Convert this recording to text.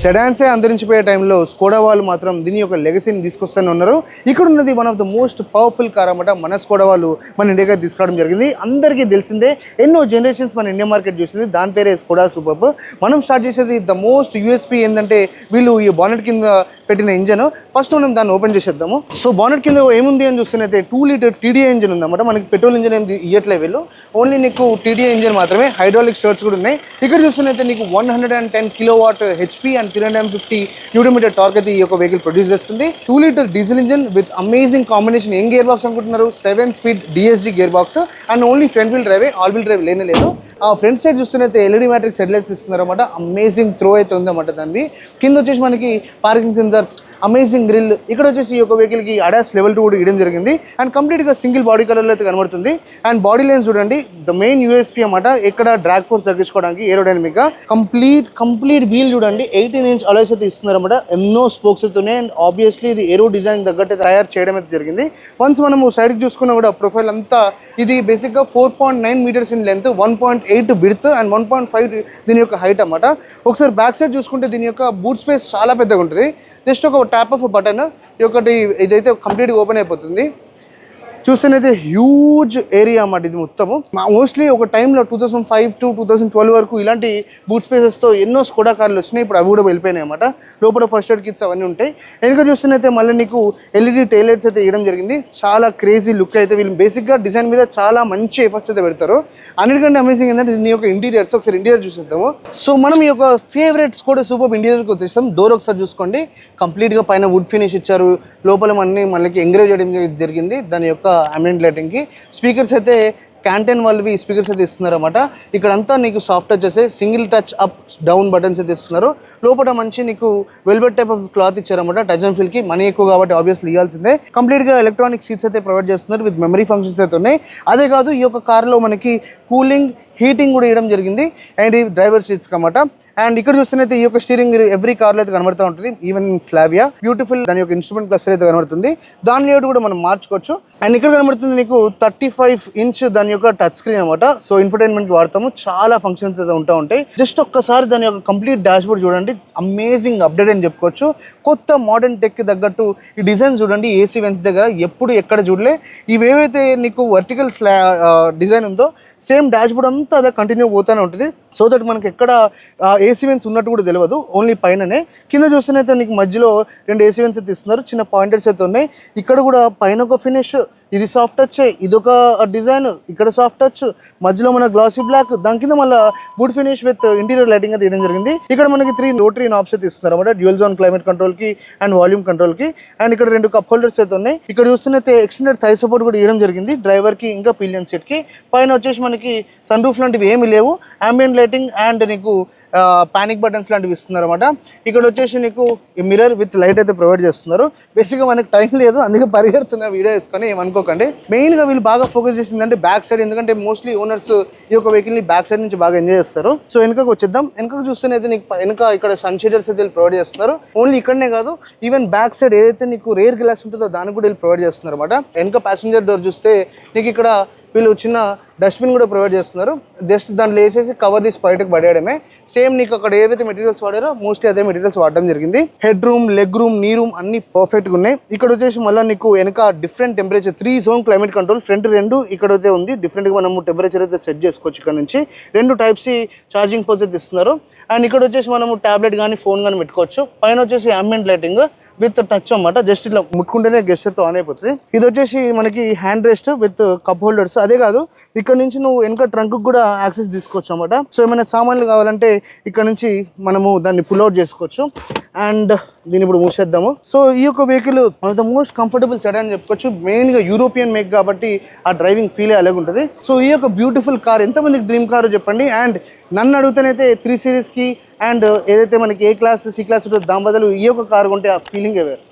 సెడాన్సే అంతరించిపోయే టైంలో స్కోడా వాళ్ళు మాత్రం దీని యొక్క లెగసీని తీసుకొస్తూనే ఉన్నారు. ఇక్కడ ఉన్నది one of the most powerful car అన్నమాట. మన స్కోడా వాళ్ళు మన ఇండియాకి తీసుకురావడం జరిగింది. అందరికీ తెలిసిందే, ఎన్నో జనరేషన్స్ మన ఇండియా మార్కెట్ చూసింది. దాని పేరే స్కోడా సూపర్బ్. మనం స్టార్ట్ చేసేది ద మోస్ట్ యూఎస్పీ ఏంటంటే వీళ్ళు ఈ బానెట్ కింద పెట్టిన ఇంజన్. ఫస్ట్ మనం దాన్ని ఓపెన్ చేసేద్దాము. సో బానెట్ కింద ఏముంది అని చూస్తున్నైతే 2 లీటర్ టీడీఏ ఇంజన్ ఉందన్నమాట. మనకి పెట్రోల్ ఇంజన్ ఏం ఇవ్వట్లేదు వీళ్ళు, ఓన్లీ నీకు టీడీఏ ఇంజన్ మాత్రమే. హైడ్రాలిక్ షర్ట్స్ కూడా ఉన్నాయి. ఇక్కడ చూస్తున్నైతే నీకు 110 kilowatt HP and 350 newton torque అయితే ఈ యొక్క వెహికల్ ప్రొడ్యూస్ చేస్తుంది. 2 litre diesel engine with amazing combination. ఏం గేర్ బాక్స్ అనుకుంటున్నారు? 7 speed DSG gear box and only front wheel drive, all wheel drive లేనే లేదు. ఆ ఫ్రంట్ సైడ్ చూస్తున్నైతే ఎల్ఈడి మ్యాట్రిక్స్ హెడ్లైట్స్ ఇస్తున్నారు అనమాట. అమేజింగ్ త్రో అయితే ఉందన్నమాట దాన్ని. కింద వచ్చేసి మనకి పార్కింగ్ సెన్సర్స్, అమేజింగ్ గ్రిల్. ఇక్కడ వచ్చేసి ఈ యొక్క వెహికల్ కి అడాస్ లెవెల్ 2 కూడా ఇవ్వడం జరిగింది. అండ్ కంప్లీట్ గా సింగిల్ బాడీ కలర్ లో అయితే కనబడుతుంది. అండ్ బాడీ లైన్స్ చూడండి, ద మెయిన్ యూఎస్పీ అన్నమాట. ఇక్కడ డ్రాగ్ ఫోర్స్ తగ్గించుకోవడానికి ఏరోడైనమిక్ గా కంప్లీట్ వీల్ చూడండి, 18 ఇంచ్ అలాయ్స్ అయితే ఇస్తున్నారు అనమాట. ఎన్నో స్పోక్స్ అయితే ఉన్నాయి. అండ్ ఆబ్వియస్లీ ఇది ఏరో డిజైన్ తగ్గట్టు తయారు చేయడం అయితే జరిగింది. వన్స్ మనము సైడ్ కి చూసుకున్నా కూడా ప్రొఫైల్ అంతా ఇది బేసిక్ గా 4.9 meters in length, 1.8 width and 1.5 దీని యొక్క హైట్ అన్నమాట. ఒకసారి బ్యాక్ సైడ్ చూసుకుంటే దీని యొక్క బూట్ స్పేస్ చాలా పెద్దగా ఉంటుంది. జస్ట్ ఒక ట్యాప్ ఆఫ్ బటన్ ఒకటి ఇదైతే కంప్లీట్గా ఓపెన్ అయిపోతుంది. చూస్తేనైతే హ్యూజ్ ఏరియా అన్నమాట ఇది మొత్తము. మోస్ట్లీ ఒక టైంలో 2005 to 2012 వరకు ఇలాంటి బూట్ స్పేసెస్తో ఎన్నో స్కోడా కార్లు వచ్చినాయి. ఇప్పుడు అవి కూడా వెళ్ళిపోయినాయి అన్నమాట. లోపల ఫస్ట్ ఎయిడ్ కిట్స్ అవన్నీ ఉంటాయి. వెనక చూస్తేనైతే మళ్ళీ నీకు ఎల్ఈడి టైలైట్స్ అయితే ఇవ్వడం జరిగింది. చాలా క్రేజీ లుక్ అయితే వీళ్ళు బేసిక్గా డిజైన్ మీద చాలా మంచి ఎఫర్ట్స్ అయితే పెడతారు. అన్నిటికంటే అమేజింగ్ ఏంటంటే దీని యొక్క ఇంటీరియర్స్. ఒకసారి ఇంటీరియర్ చూసేద్దాము. సో మనం ఈ యొక్క ఫేవరెట్ స్కోడా సూపర్ ఇంటీరియర్కి వచ్చేస్తాం. డోర్ ఒకసారి చూసుకోండి, కంప్లీట్గా పైన వుడ్ ఫినిష్ ఇచ్చారు. లోపల మనకి ఎంకరేజ్ చేయడం జరిగింది దాని యొక్క ambient lighting కి. స్పీకర్స్ అయితే క్యాంటన్ వాళ్ళవి స్పీకర్స్ అయితే ఇస్తున్నారు అన్నమాట. ఇక్కడంతా నీకు సాఫ్ట్ టచ్ వస్తాయి, single touch up down buttons అయితే ఇస్తున్నారు. లోపల మంచి నీకు వెల్వెట్ టైప్ ఆఫ్ క్లాత్ ఇచ్చారన్నమాట. టచ్ అండ్ ఫీల్ కి మనీ ఎక్కువ కాబట్టి ఆబ్వియస్లీ ఇవ్వాల్సిందే. కంప్లీట్ గా ఎలక్ట్రానిక్ సీట్స్ అయితే ప్రొవైడ్ చేస్తున్నారు విత్ మెమరీ ఫంక్షన్స్ అయితే ఉన్నాయి. అదే కాదు, ఈ యొక్క కార్లో మనకి కూలింగ్, హీటింగ్ కూడా ఇవ్వడం జరిగింది. అండ్ ఈ డ్రైవర్ సీట్స్ అన్నమాట. అండ్ ఇక్కడ చూస్తేనైతే ఈ యొక్క స్టీరింగ్ ఎవ్రీ కార్లో అయితే కనబడుతూ ఉంటుంది. ఈవెన్ ఇన్ స్లావియా బ్యూటిఫుల్ దాని యొక్క ఇన్స్ట్రుమెంట్ క్లస్టర్ అయితే కనబడుతుంది. దాని లేఅవుట్ కూడా మనం మార్చుకోవచ్చు. అండ్ ఇక్కడ కనబడుతుంది నీకు 35 ఇంచ్ దాని యొక్క టచ్ స్క్రీన్ అనమాట. సో ఇన్ఫర్టైన్మెంట్ కి వాడతాము. చాలా ఫంక్షన్స్ అయితే ఉంటాయి. జస్ట్ ఒక్కసారి దాని యొక్క కంప్లీట్ డాష్ బోర్డ్ చూడండి, అమేజింగ్ అప్డేట్ అని చెప్పుకోవచ్చు. కొత్త మోడర్న్ టెక్ కి తగ్గట్టు ఈ డిజైన్ చూడండి. ఏసీ వెన్స్ దగ్గర ఎప్పుడు ఎక్కడ చూడలే. ఇవేవైతే నీకు వర్టికల్ డిజైన్ ఉందో సేమ్ డాష్ బోర్డ్ అంతా అదే కంటిన్యూ పోతూనే ఉంటుంది. సో దట్ మనకి ఎక్కడ ఏసీ వెన్స్ ఉన్నట్టు కూడా తెలియదు, ఓన్లీ పైననే. కింద చూస్తేనైతే నీకు మధ్యలో 2 ఏసీ వెన్స్ అయితే ఇస్తున్నారు. చిన్న పాయింటర్స్ అయితే ఉన్నాయి. ఇక్కడ కూడా పైన ఒక ఫినిష్, ఇది సాఫ్ట్ టచ్, ఇదొక డిజైన్, ఇక్కడ సాఫ్ట్ టచ్, మధ్యలో మన గ్లాసీ బ్లాక్, దాని కింద మళ్ళీ would finish with interior lighting అయితే ఇవ్వడం జరిగింది. ఇక్కడ మనకి 3 రోటరీ నాబ్స్ అయితే ఇస్తున్నారు అనమాట. డ్యూయల్ జోన్ క్లైమేట్ కంట్రోల్ కి అండ్ వాల్యూమ్ కంట్రోల్ కి. అండ్ ఇక్కడ 2 కప్ హోల్డర్స్ అయితే ఉన్నాయి. ఇక్కడ చూస్తున్నైతే ఎక్స్టెండెడ్ థై సపోర్ట్ కూడా ఇవ్వడం జరిగింది డ్రైవర్ కి, ఇంకా పిలియన్ సీట్ కి. పైన వచ్చేసి మనకి సన్ రూఫ్ లాంటివి ఏమి లేవు. అంబియంట్ లైటింగ్ అండ్ నీకు పానిక్ బటన్స్ లాంటివి ఇస్తున్నారు అనమాట. ఇక్కడ వచ్చేసి నీకు మిర్రర్ విత్ లైట్ అయితే ప్రొవైడ్ చేస్తున్నారు. బేసిక్గా మనకి టైం లేదు, అందుకే పరిగెడుతున్న వీడియో వేసుకొని ఏమనుకోకండి. మెయిన్గా వీళ్ళు బాగా ఫోకస్ చేసిందంటే బ్యాక్ సైడ్, ఎందుకంటే మోస్ట్లీ ఓనర్స్ ఈ యొక్క వెహికల్ని బ్యాక్ సైడ్ నుంచి బాగా ఎంజాయ్ చేస్తారు. సో వెనకకు వచ్చేద్దాం. వెనకకు చూస్తేనైతే నీకు వెనక ఇక్కడ సన్ షేడర్స్ అయితే ప్రొవైడ్ చేస్తున్నారు. ఓన్లీ ఇక్కడనే కాదు, ఈవెన్ బ్యాక్ సైడ్ ఏదైతే నీకు రేర్ గ్లాస్ ఉంటుందో దానికి కూడా వీళ్ళు ప్రొవైడ్ చేస్తున్నారు అనమాట. వెనక ప్యాసింజర్ డోర్ చూస్తే నీకు ఇక్కడ వీళ్ళు చిన్న డస్ట్బిన్ కూడా ప్రొవైడ్ చేస్తున్నారు. జస్ట్ దాంట్లో వేసేసి కవర్ తీసి బయటకు పడేయడమే. సేమ్ నీకు అక్కడ ఏవైతే మెటీరియల్స్ వాడారో మోస్ట్లీ అదే మెటీరియల్స్ వాడడం జరిగింది. హెడ్ రూమ్, లెగ్ రూమ్, నీ రూమ్ అన్ని పర్ఫెక్ట్గా ఉన్నాయి. ఇక్కడ వచ్చేసి మళ్ళీ నీకు వెనక different temperature 3 zone climate control. Front 2 ఇక్కడ అయితే ఉంది. డిఫరెంట్గా మనము టెంపరేచర్ అయితే సెట్ చేసుకోవచ్చు. ఇక్కడ నుంచి 2 టైప్స్ ఛార్జింగ్ పోర్ట్స్ అయితే ఇస్తున్నారు. అండ్ ఇక్కడ వచ్చేసి మనము టాబ్లెట్ కానీ ఫోన్ కానీ పెట్టుకోవచ్చు. పైన వచ్చేసి అంబియంట్ లైటింగ్ విత్ టచ్ అన్నమాట. జస్ట్ ఇట్లా ముట్టుకుంటేనే గెస్చర్తో ఆన్ అయిపోతుంది. ఇది వచ్చేసి మనకి hand rest with cup holders. అదే కాదు, ఇక్కడ నుంచి నువ్వు వెనక ట్రంక్ కూడా యాక్సెస్ తీసుకోవచ్చు అన్నమాట. సో ఏమైనా సామాన్లు కావాలంటే ఇక్కడ నుంచి మనము దాన్ని పుల్ అవుట్ చేసుకోవచ్చు. అండ్ దీన్ని ఇప్పుడు మూసేద్దాము. సో ఈ యొక్క vehicle one of the most comfortable sedan అని చెప్పుకోవచ్చు. మెయిన్గా యూరోపియన్ మేక్ కాబట్టి ఆ డ్రైవింగ్ ఫీల్ అలాగే ఉంటుంది. సో ఈ యొక్క బ్యూటిఫుల్ కార్ ఎంతమందికి డ్రీమ్ కార్ చెప్పండి. అండ్ నన్ను అడుగుతానైతే 3 సిరీస్కి అండ్ ఏదైతే మనకి ఏ క్లాస్, సి క్లాస్ ఉంటుందో దాని బదులు ఈ యొక్క కార్ కొంటే ఆ ఫీలింగ్ వేరు.